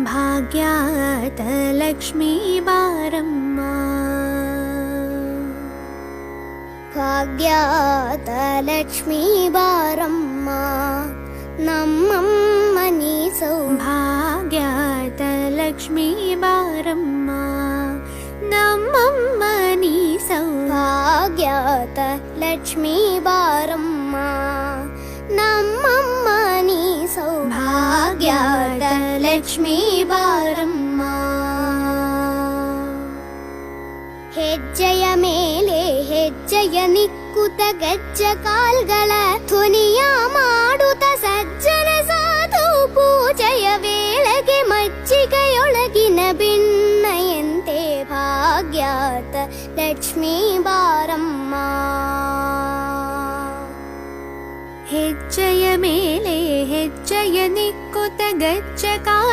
ಭಾಗ್ಯಾತ ಲಕ್ಷ್ಮೀ ಬಾರಮ್ಮ ಭಾಗ್ಯಾತ ಲಕ್ಷ್ಮೀ ಬಾರಮ್ಮ ನಮ್ಮಮ್ಮ ನೀ ಭಾಗ್ಯಾತ ಲಕ್ಷ್ಮೀ ಬಾರಮ್ಮ ನಮ್ಮಮ್ಮ ನೀ ಭಾಗ್ಯಾತ ಲಕ್ಷ್ಮೀ ಬಾರಮ್ಮ ನಮ್ಮಮ್ಮ ನೀ ಭಾಗ್ಯಾತ ಲಕ್ಷ್ಮೀ ಬಾರಮ್ಮ. ಹೆಜ್ಜೆಯ ಮೇಲೆ ಹೆಜ್ಜೆಯ ನಿಕ್ಕುತ ಗಜ್ಜ ಕಾಲ್ಗಳ ಧ್ವನಿಯ ಮಾಡುತ್ತ ಸಜ್ಜನ ಸಾಧು ಪೂಜೆಯ ವೇಳೆಗೆ ಮಜ್ಜಿಗೆಯೊಳಗಿನ ಬಿಣ್ಣೆಯಂತೆ ಭಾಗ್ಯಾತ ಲಕ್ಷ್ಮೀ ಬಾರಮ್ಮ. ಹೆಜ್ಜೆಯ ಮೇಲೆ ಹೆಜ್ಜೆಯ ನಿಕ್ಕುತ ಗಜ್ಜ